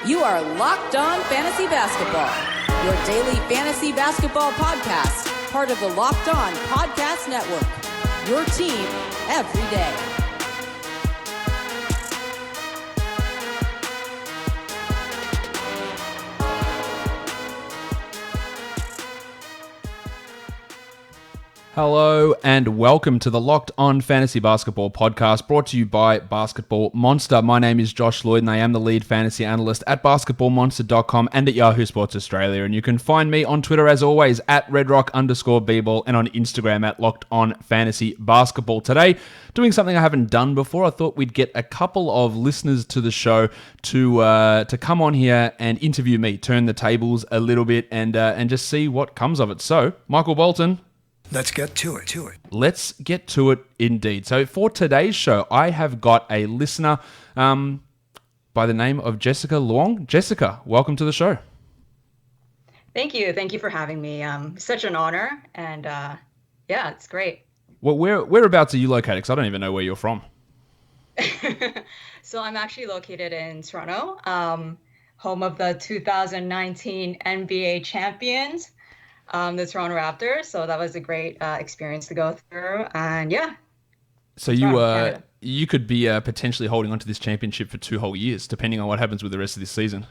You are Locked On Fantasy Basketball, your daily fantasy basketball podcast, part of the Locked On Podcast Network, your team every day. Hello and welcome to the Locked On Fantasy Basketball podcast brought to you by Basketball Monster. My name is Josh Lloyd and I am the lead fantasy analyst at basketballmonster.com and at Yahoo Sports Australia. And you can find me on Twitter as always at redrock_bball and on Instagram at Locked On Fantasy Basketball. Today, doing something I haven't done before. I thought we'd get a couple of listeners to the show to come on here and interview me, turn the tables a little bit and just see what comes of it. So, Michael Bolton. Let's get to it. Let's get to it indeed. So for today's show, I have got a listener by the name of Jessica Luong. Jessica, welcome to the show. Thank you. Thank you for having me. Such an honor. And yeah, it's great. Well, whereabouts are you located? Because I don't even know where you're from. So I'm actually located in Toronto, home of the 2019 NBA champions. The Toronto Raptors, so that was a great experience to go through, and yeah. So you could be potentially holding on to this championship for 2 whole years, depending on what happens with the rest of this season.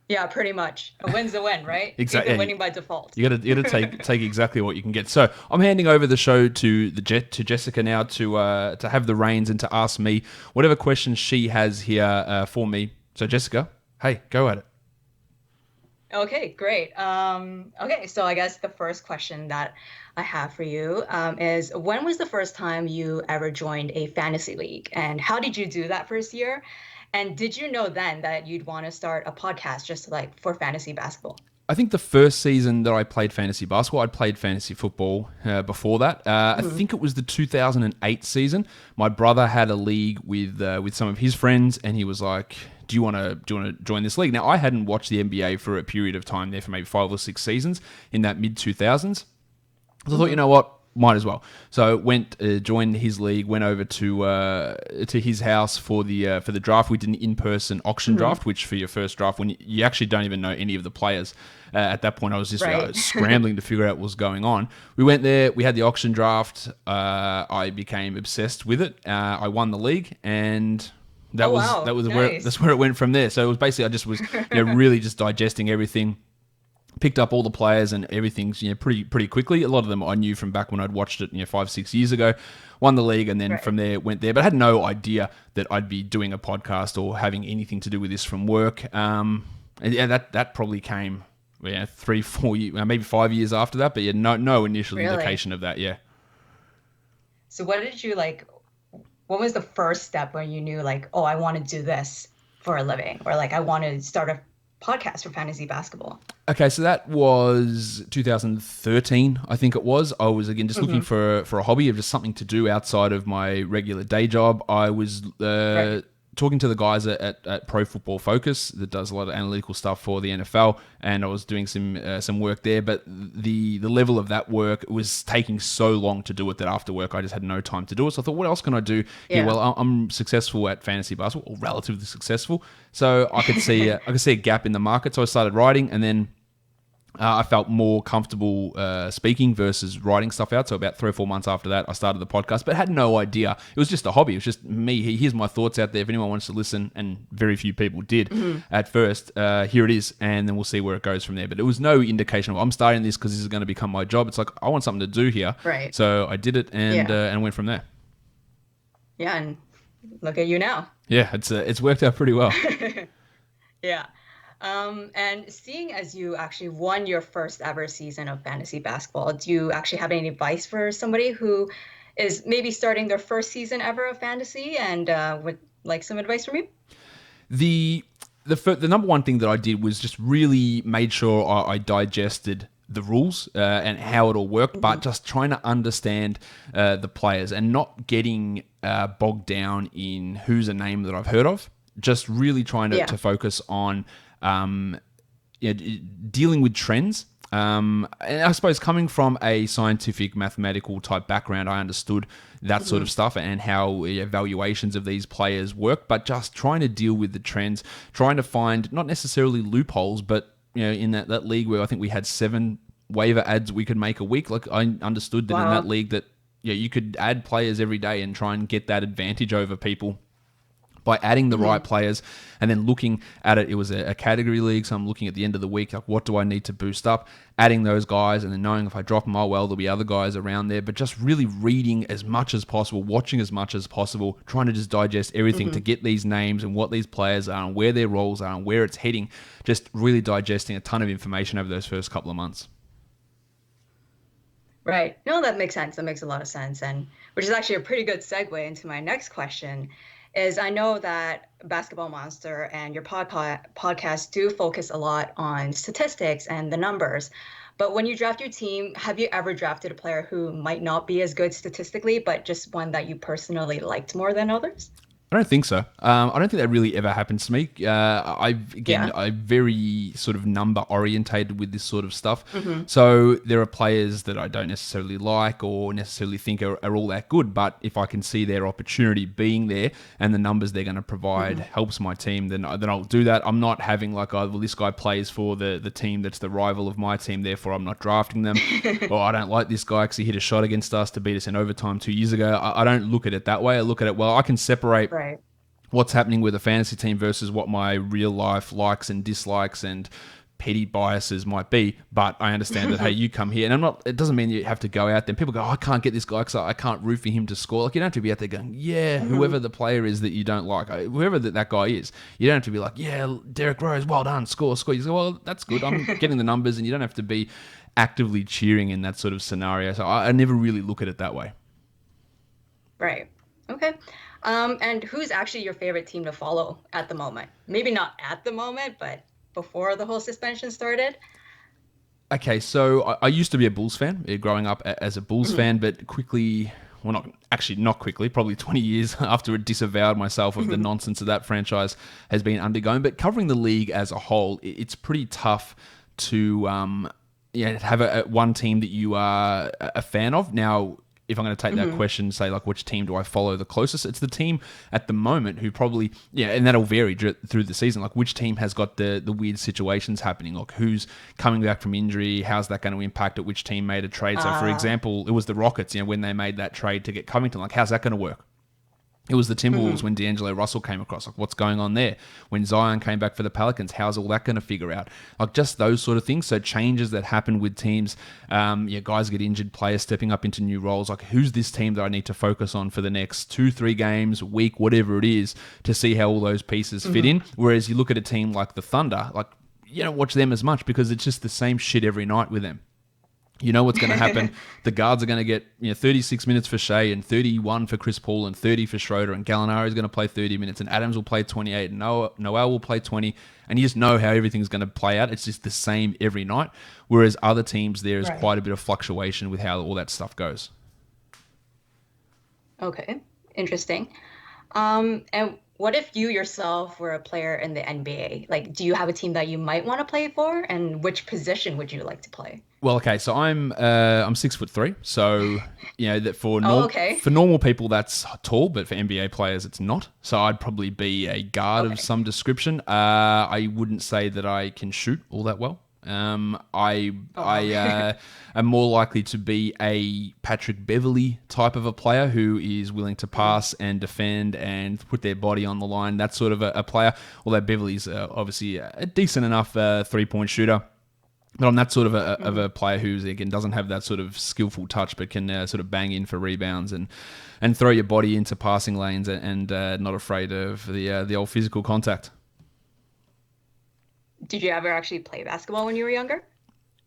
Yeah, pretty much. A win's a win, right? Exactly. Even winning by default. You got to take exactly what you can get. So I'm handing over the show to Jessica now to have the reins and to ask me whatever questions she has here for me. So Jessica, hey, go at it. Okay, great. Okay, so I guess the first question that I have for you is, when was the first time you ever joined a fantasy league? And how did you do that first year? And did you know then that you'd want to start a podcast just like for fantasy basketball? I think the first season that I played fantasy basketball, I'd played fantasy football before that. I think it was the 2008 season. My brother had a league with some of his friends, and he was like, "Do you want to join this league?" Now, I hadn't watched the NBA for a period of time there, for maybe 5 or 6 seasons in that mid 2000s. So I thought, you know what, might as well. So went joined his league, went over to his house for the draft. We did an in-person auction draft, which for your first draft, when you actually don't even know any of the players. At that point, I was just scrambling to figure out what was going on. We went there. We had the auction draft. I became obsessed with it. I won the league, and that's where it went from there. So it was basically I just was really just digesting everything. Picked up all the players and everything, pretty quickly. A lot of them I knew from back when I'd watched it, 5-6 years ago. Won the league, and then from there went there. But I had no idea that I'd be doing a podcast or having anything to do with this from work. And yeah, that probably came 3-4 years, maybe 5 years after that. But yeah, no initial indication of that. Yeah. So what did you like? What was the first step when you knew like, oh, I want to do this for a living, or like I want to start a podcast for fantasy basketball? Okay, so that was 2013, I think it was. I was, again, just looking for a hobby, of just something to do outside of my regular day job. I was talking to the guys at Pro Football Focus that does a lot of analytical stuff for the NFL, and I was doing some work there, but the level of that work was taking so long to do it that after work I just had no time to do it. So I thought, what else can I do here? Yeah. Well, I'm successful at fantasy basketball, or relatively successful, so I could see a gap in the market. So I started writing, and then I felt more comfortable speaking versus writing stuff out. So about 3 or 4 months after that, I started the podcast, but had no idea. It was just a hobby. It was just me. Here's my thoughts out there. If anyone wants to listen, and very few people did at first, here it is, and then we'll see where it goes from there. But it was no indication of, I'm starting this because this is going to become my job. It's like, I want something to do here. Right. So I did it and went from there. Yeah, and look at you now. Yeah, it's worked out pretty well. Yeah. And seeing as you actually won your first ever season of fantasy basketball, do you actually have any advice for somebody who is maybe starting their first season ever of fantasy and would like some advice from you? The number one thing that I did was just really made sure I digested the rules and how it all worked, but just trying to understand the players and not getting bogged down in who's a name that I've heard of. Just really trying to focus on dealing with trends And I suppose coming from a scientific, mathematical type background, I understood that sort of stuff and how evaluations of these players work, but just trying to deal with the trends, trying to find not necessarily loopholes, but in that league where I think we had 7 waiver adds we could make a week, like I understood that in that league that you could add players every day and try and get that advantage over people by adding the right players and then looking at it. It was a category league, so I'm looking at the end of the week, like what do I need to boost up, adding those guys, and then knowing if I drop them, oh well, there'll be other guys around there, but just really reading as much as possible, watching as much as possible, trying to just digest everything to get these names and what these players are and where their roles are and where it's heading, just really digesting a ton of information over those first couple of months. Right. No, that makes sense. That makes a lot of sense. And which is actually a pretty good segue into my next question is I know that Basketball Monster and your podcast do focus a lot on statistics and the numbers. But when you draft your team, have you ever drafted a player who might not be as good statistically, but just one that you personally liked more than others? I don't think so. I don't think that really ever happens to me. I'm very sort of number orientated with this sort of stuff. So there are players that I don't necessarily like or necessarily think are all that good. But if I can see their opportunity being there and the numbers they're going to provide helps my team, then I'll do that. I'm not having like, oh, well, this guy plays for the team that's the rival of my team, therefore I'm not drafting them. Or I don't like this guy because he hit a shot against us to beat us in overtime 2 years ago. I don't look at it that way. I look at it, well, I can separate what's happening with a fantasy team versus what my real life likes and dislikes and petty biases might be. But I understand that, hey, you come here, and it doesn't mean you have to go out there. People go, oh, I can't get this guy because I can't root for him to score. Like, you don't have to be out there going, yeah, whoever the player is that you don't like, whoever that guy is, you don't have to be like, yeah, Derrick Rose, well done, score. You say, well, that's good. I'm getting the numbers, and you don't have to be actively cheering in that sort of scenario. So I never really look at it that way. Right. Okay. And who's actually your favorite team to follow at the moment? Maybe not at the moment, but before the whole suspension started? Okay, so I used to be a Bulls fan, growing up as a Bulls fan, but quickly, well, not quickly, probably 20 years after I disavowed myself of the nonsense that franchise has been undergoing. But covering the league as a whole, it's pretty tough to have one team that you are a fan of. Now, if I'm going to take that question, say like which team do I follow the closest, it's the team at the moment who probably, and that'll vary through the season, like which team has got the weird situations happening, like who's coming back from injury, how's that going to impact it, which team made a trade. So for example, it was the Rockets, when they made that trade to get Covington, like how's that going to work? It was the Timberwolves when D'Angelo Russell came across. Like, what's going on there? When Zion came back for the Pelicans, how's all that going to figure out? Like, just those sort of things. So changes that happen with teams. Guys get injured, players stepping up into new roles. Like, who's this team that I need to focus on for the next 2-3 games, week, whatever it is, to see how all those pieces fit in? Whereas you look at a team like the Thunder, like, you don't watch them as much because it's just the same shit every night with them. You know what's going to happen. The guards are going to get 36 minutes for Shea and 31 for Chris Paul and 30 for Schroeder, and Gallinari is going to play 30 minutes and Adams will play 28 and Noel will play 20, and you just know how everything's going to play out. It's just the same every night, whereas other teams, there is quite a bit of fluctuation with how all that stuff goes. Okay, interesting. And what if you yourself were a player in the NBA? Like, do you have a team that you might want to play for, and which position would you like to play? Well, okay, so I'm 6'3", so that for normal people that's tall, but for NBA players it's not. So I'd probably be a guard of some description. I wouldn't say that I can shoot all that well. I am more likely to be a Patrick Beverley type of a player who is willing to pass and defend and put their body on the line. That sort of a player. Although Beverley's obviously a decent enough 3-point shooter. But I'm that sort of a player who, again, doesn't have that sort of skillful touch, but can sort of bang in for rebounds and throw your body into passing lanes and not afraid of the old physical contact. Did you ever actually play basketball when you were younger?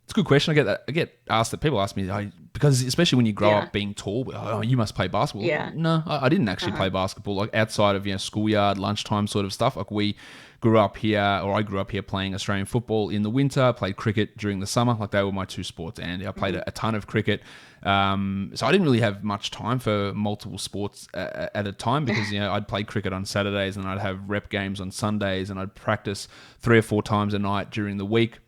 It's a good question. I get asked that. People ask me, because especially when you grow up being tall, oh, you must play basketball. Yeah. No, I didn't actually play basketball. Like outside of schoolyard, lunchtime sort of stuff. Like I grew up here playing Australian football in the winter, played cricket during the summer. Like they were my two sports, and I played a ton of cricket. So I didn't really have much time for multiple sports at a time because I'd play cricket on Saturdays and I'd have rep games on Sundays and I'd practice 3 or 4 times a night during the week.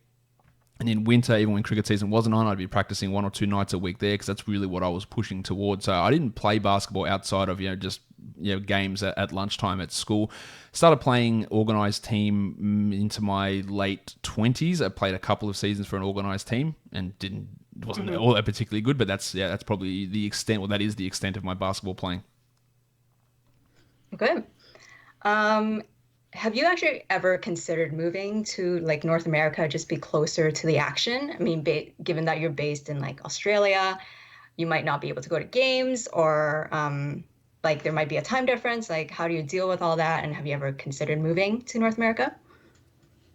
And in winter, even when cricket season wasn't on, I'd be practicing 1 or 2 nights a week there because that's really what I was pushing towards. So I didn't play basketball outside of just games at lunchtime at school. Started playing organised team into my late 20s. I played a couple of seasons for an organised team and wasn't all that particularly good. But that's probably the extent. Well, that is the extent of my basketball playing. Okay. Have you actually ever considered moving to like North America, just be closer to the action? I mean, given that you're based in like Australia, you might not be able to go to games, or like there might be a time difference. Like, how do you deal with all that? And have you ever considered moving to North America?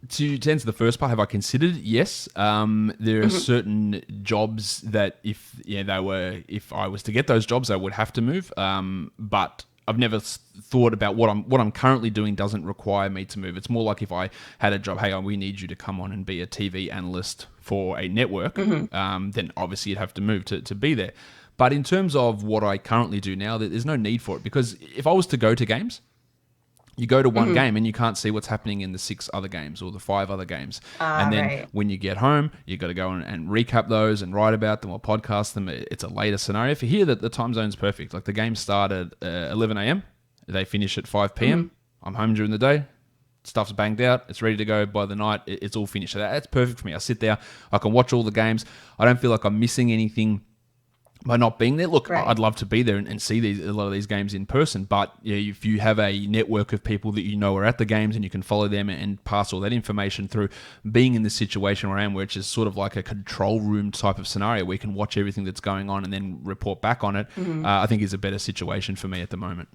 To answer the first part, have I considered? Yes. There are certain jobs that if I was to get those jobs, I would have to move. But I've never thought about what I'm currently doing doesn't require me to move. It's more like if I had a job, hey, we need you to come on and be a TV analyst for a network, then obviously you'd have to move to be there. But in terms of what I currently do now, there's no need for it, because if I was to go to games, you go to one game and you can't see what's happening in the 6 other games or the 5 other games. And then when you get home, you got to go and recap those and write about them or podcast them. It's a later scenario. For here, the time zone's perfect. Like the games start at 11 a.m. They finish at 5 p.m. I'm home during the day. Stuff's banged out. It's ready to go by the night. It's all finished. So that's perfect for me. I sit there. I can watch all the games. I don't feel like I'm missing anything by not being there. Look, I'd love to be there and see a lot of these games in person, but if you have a network of people that you know are at the games and you can follow them and pass all that information through, being in the situation where I am, which is sort of like a control room type of scenario where you can watch everything that's going on and then report back on it, I think is a better situation for me at the moment.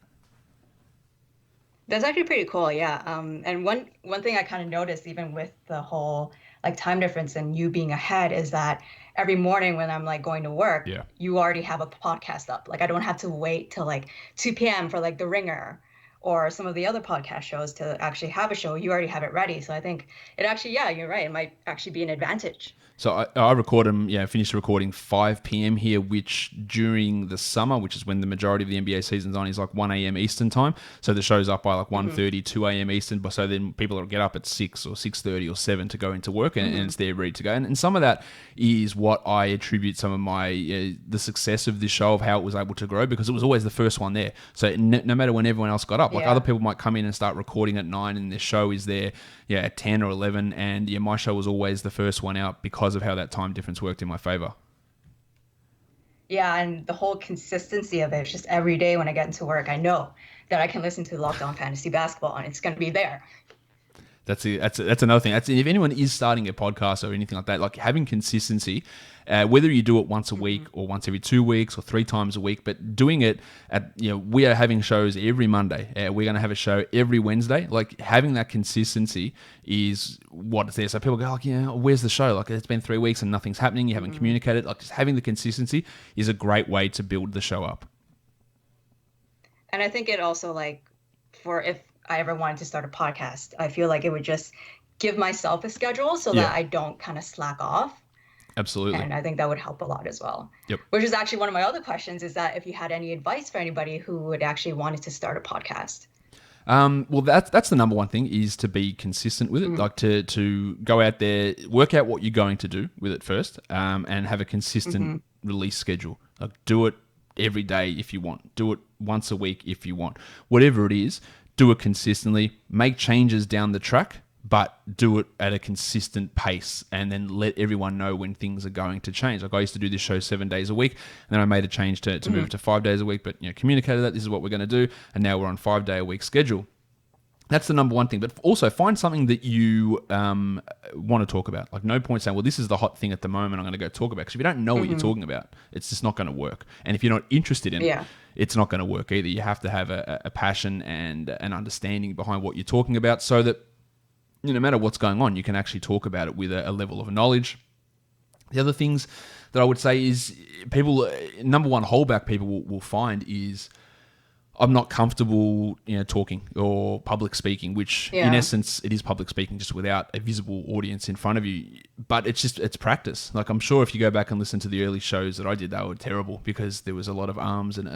That's actually pretty cool, yeah. And one thing I kind of noticed, even with the whole like time difference and you being ahead, is that every morning when I'm like going to work, you already have a podcast up. Like I don't have to wait till like 2 p.m. for like The Ringer or some of the other podcast shows to actually have a show. You already have it ready. So I think it actually, yeah, you're right. It might actually be an advantage. So I record them, finished recording 5 p.m. here, which during the summer, which is when the majority of the NBA season's on, is like 1 a.m. Eastern time. So the show's up by like 1:30, 2 a.m. Eastern. So then people will get up at 6 or 6:30 or 7 to go into work, and it's there ready to go. And some of that is what I attribute some of my the success of this show, of how it was able to grow, because it was always the first one there. So no matter when everyone else got up, like other people might come in and start recording at 9 and their show is there at 10 or 11. And my show was always the first one out because of how that time difference worked in my favor. Yeah, and the whole consistency of it, just every day when I get into work, I know that I can listen to Locked On Fantasy Basketball and it's going to be there. That's another thing. If anyone is starting a podcast or anything like that, like having consistency, whether you do it once a week or once every 2 weeks or 3 times a week, but doing it at, we are having shows every Monday. We're going to have a show every Wednesday. Like having that consistency is what's there. So people go like, where's the show? Like it's been 3 weeks and nothing's happening. You haven't communicated. Like just having the consistency is a great way to build the show up. And I think it also if I ever wanted to start a podcast, I feel like it would just give myself a schedule so that I don't kind of slack off. Absolutely. And I think that would help a lot as well. Yep. Which is actually one of my other questions, is that if you had any advice for anybody who would actually wanted to start a podcast. Well, that's the number one thing, is to be consistent with it. Like to go out there, work out what you're going to do with it first, and have a consistent release schedule. Like do it every day if you want. Do it once a week if you want. Whatever it is, do it consistently. Make changes down the track, but do it at a consistent pace, and then let everyone know when things are going to change. Like I used to do this show 7 days a week, and then I made a change to move to 5 days a week, but communicated that this is what we're going to do, and now we're on 5 day a week schedule. That's the number one thing. But also find something that you want to talk about. Like no point saying, well, this is the hot thing at the moment, I'm going to go talk about. Because if you don't know what you're talking about, it's just not going to work. And if you're not interested in it, it's not going to work either. You have to have a passion and an understanding behind what you're talking about, so that no matter what's going on, you can actually talk about it with a level of knowledge. The other things that I would say is people, number one holdback people will find is, I'm not comfortable, talking or public speaking, which in essence, it is public speaking just without a visible audience in front of you. But it's practice. Like I'm sure if you go back and listen to the early shows that I did, they were terrible because there was a lot of arms and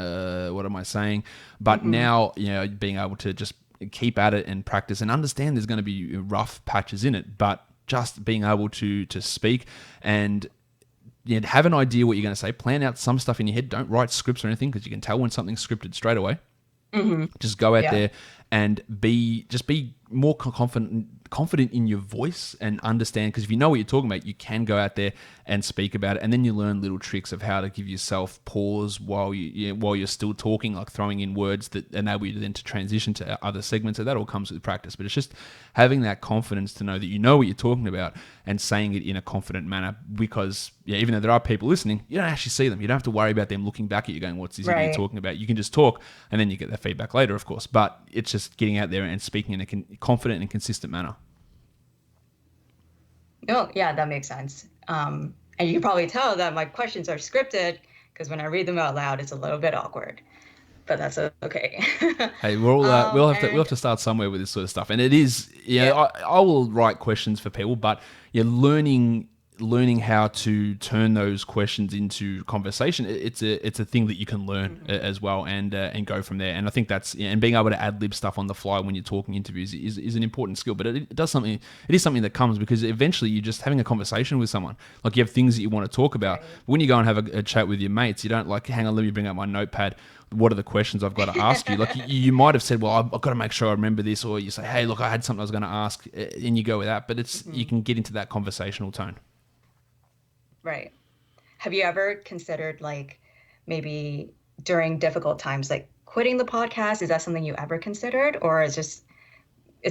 what am I saying? But now, being able to just keep at it and practice and understand there's going to be rough patches in it, but just being able to speak and have an idea what you're going to say. Plan out some stuff in your head. Don't write scripts or anything because you can tell when something's scripted straight away. Just go out there and be more confident in your voice and understand, because if you know what you're talking about, you can go out there and speak about it, and then you learn little tricks of how to give yourself pause while you're still talking, like throwing in words that enable you then to transition to other segments. So that all comes with practice, but it's just having that confidence to know that you know what you're talking about and saying it in a confident manner, because even though there are people listening, you don't actually see them. You don't have to worry about them looking back at you going, what's this idiot talking about? You can just talk, and then you get that feedback later, of course, but it's just getting out there and speaking in a confident and consistent manner. Oh, yeah, that makes sense. And you can probably tell that my questions are scripted because when I read them out loud, it's a little bit awkward, but that's okay. Hey, we'll have to start somewhere with this sort of stuff, and it is, I will write questions for people, but learning how to turn those questions into conversation, it's a thing that you can learn as well, and go from there. And I think that's, and being able to ad lib stuff on the fly when you're talking interviews is an important skill. But it is something that comes because eventually you're just having a conversation with someone. Like, you have things that you want to talk about. But when you go and have a chat with your mates, you don't like, hang on, let me bring out my notepad. What are the questions I've got to ask you? Like, you might have said, well, I've got to make sure I remember this, or you say, hey, look, I had something I was going to ask, and you go with that. But it's you can get into that conversational tone. Right. Have you ever considered, like, maybe during difficult times, like quitting the podcast? Is that something you ever considered, or it's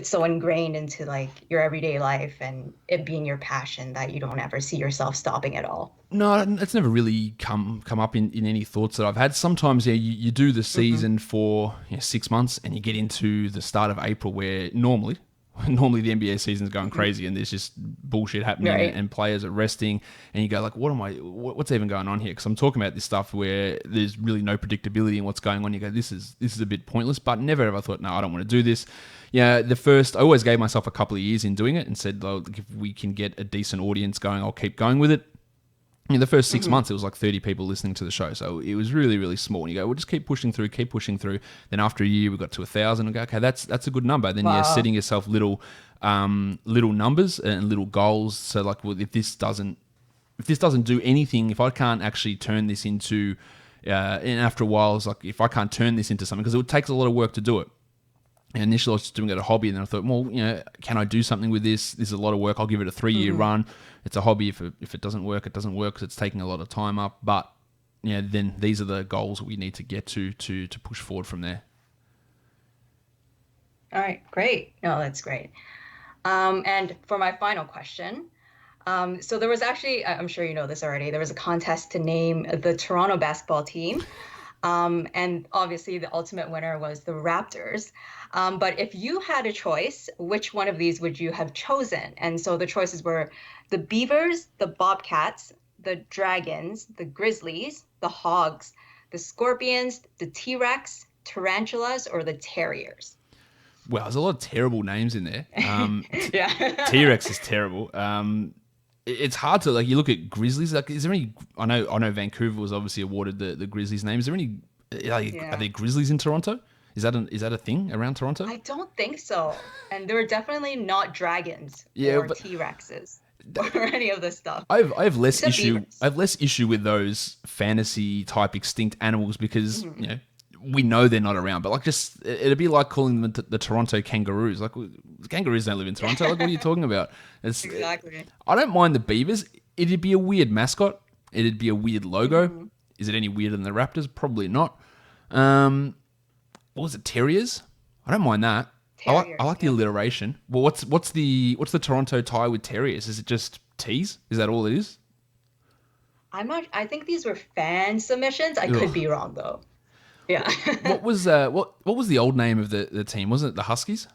so ingrained into like your everyday life and it being your passion that you don't ever see yourself stopping at all? No, it's never really come up in any thoughts that I've had. Sometimes, you do the season for 6 months, and you get into the start of April where normally the NBA season's going crazy and there's just bullshit happening, and players are resting, and you go like, what's even going on here? Because I'm talking about this stuff where there's really no predictability in what's going on. You go, this is a bit pointless, but never ever thought, no, I don't want to do this. I always gave myself a couple of years in doing it and said, well, if we can get a decent audience going, I'll keep going with it. The first 6 months, it was like 30 people listening to the show. So it was really, really small. And you go, we'll just keep pushing through. Then after a year, we got to 1,000. And go, okay, that's a good number. Then you're setting yourself little numbers and little goals. So like, well, if this doesn't do anything, if I can't actually turn this into, and after a while, it's like, if I can't turn this into something, because it takes a lot of work to do it. And initially, I was just doing it as a hobby, and then I thought, well, can I do something with this? This is a lot of work. I'll give it a 3-year run. It's a hobby. If it doesn't work, it doesn't work because it's taking a lot of time up. But then these are the goals we need to get to push forward from there. All right, great. No, that's great. And for my final question, so there was actually, I'm sure you know this already, there was a contest to name the Toronto basketball team. And obviously the ultimate winner was the Raptors. But if you had a choice, which one of these would you have chosen? And so the choices were the Beavers, the Bobcats, the Dragons, the Grizzlies, the Hogs, the Scorpions, the T-Rex, Tarantulas, or the Terriers. Well, there's a lot of terrible names in there. Yeah. T-Rex is terrible. It's hard to, like, you look at Grizzlies. Like, is there any? I know Vancouver was obviously awarded the Grizzlies name. Is there any? Are there Grizzlies in Toronto? Is that a thing around Toronto? I don't think so. And they were definitely not dragons or T-Rexes or any of this stuff. I have less issue with those fantasy type extinct animals because we know they're not around. But like, just it'd be like calling them the Toronto kangaroos. Like, kangaroos don't live in Toronto. Like, what are you talking about? Exactly. I don't mind the Beavers. It'd be a weird mascot. It'd be a weird logo. Is it any weirder than the Raptors? Probably not. What was it? Terriers? I don't mind that. Terriers, I like the alliteration. Well, what's the Toronto tie with Terriers? Is it just T's? Is that all it is? I think these were fan submissions. I could be wrong though. Yeah. What was the old name of the team? Wasn't it the Huskies?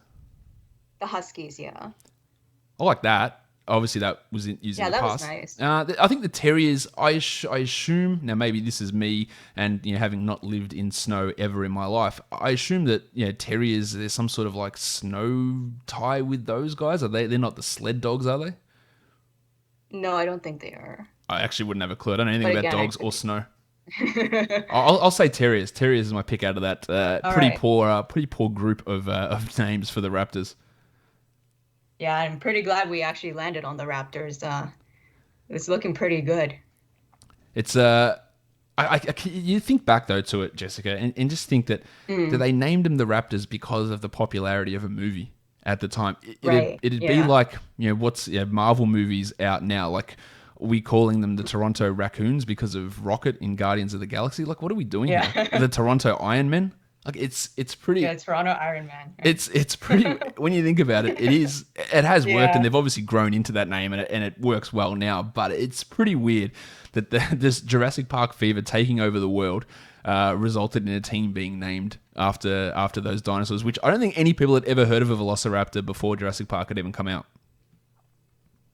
The Huskies, yeah. I like that. Obviously, that was used in the past. Yeah, that was nice. I think the Terriers, I assume, now maybe this is me and having not lived in snow ever in my life, I assume that Terriers, there's some sort of like snow tie with those guys. They're not the sled dogs, are they? No, I don't think they are. I actually wouldn't have a clue. I don't know anything about dogs or snow. I'll say Terriers. Terriers is my pick out of that. Pretty poor group of names for the Raptors. Yeah, I'm pretty glad we actually landed on the Raptors. It's looking pretty good. It's you think back though to it, Jessica, and just think that they named them the Raptors because of the popularity of a movie at the time. Right. It'd be Yeah. like, what's Marvel movies out now? Like, are we calling them the Toronto Raccoons because of Rocket in Guardians of the Galaxy? Like, what are we doing Yeah. here? The Toronto Iron Men? Like, it's pretty. Yeah, Toronto Iron Man. Right? It's pretty when you think about it. It has worked, and Yeah. they've obviously grown into that name, and it works well now. But it's pretty weird that this Jurassic Park fever taking over the world resulted in a team being named after those dinosaurs, which I don't think any people had ever heard of a Velociraptor before Jurassic Park had even come out.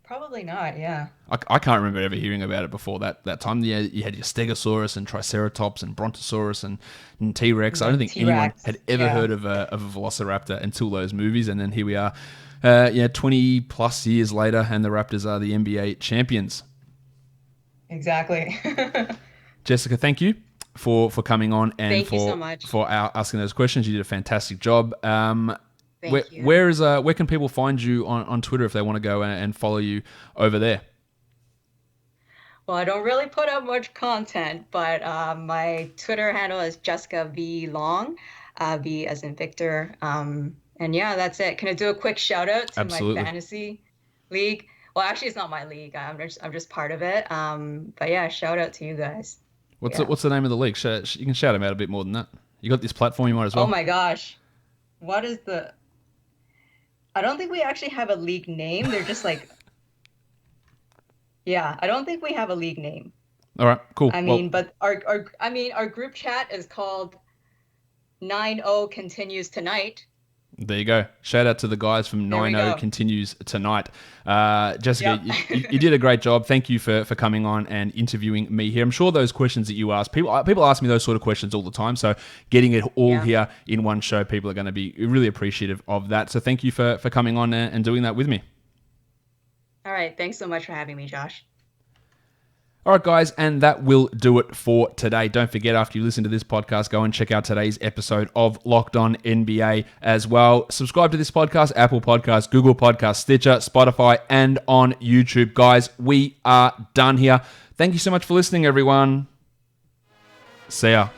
Probably not. Yeah. I can't remember ever hearing about it before that time. Yeah, you had your Stegosaurus and Triceratops and Brontosaurus and T-Rex. I don't think anyone T-Rex, had ever yeah. heard of a Velociraptor until those movies. And then here we are, 20 plus years later, and the Raptors are the NBA champions. Exactly. Jessica, thank you for coming on and Thank you so much. for asking those questions. You did a fantastic job. Thank you. Where can people find you on Twitter if they want to go and follow you over there? Well, I don't really put up much content, but my Twitter handle is Jessica V Long, V as in Victor. And yeah, that's it. Can I do a quick shout out to Absolutely. my fantasy league? Well, actually, it's not my league. I'm just part of it. But yeah, shout out to you guys. What's Yeah. what's the name of the league? You can shout them out a bit more than that. You got this platform, you might as well. Oh my gosh, what is the? I don't think we actually have a league name. They're just like, yeah, I don't think we have a league name. All right, cool. I mean, but our group chat is called 9-0 continues tonight. There you go. Shout out to the guys from There we 9-0 go. continues tonight. Jessica, Yep. you did a great job. Thank you for coming on and interviewing me here. I'm sure those questions that you asked, people ask me those sort of questions all the time. So getting it all Yeah. here in one show, people are going to be really appreciative of that. So thank you for coming on and doing that with me. All right, thanks so much for having me, Josh. All right, guys, and that will do it for today. Don't forget, after you listen to this podcast, go and check out today's episode of Locked On NBA as well. Subscribe to this podcast, Apple Podcasts, Google Podcasts, Stitcher, Spotify, and on YouTube. Guys, we are done here. Thank you so much for listening, everyone. See ya.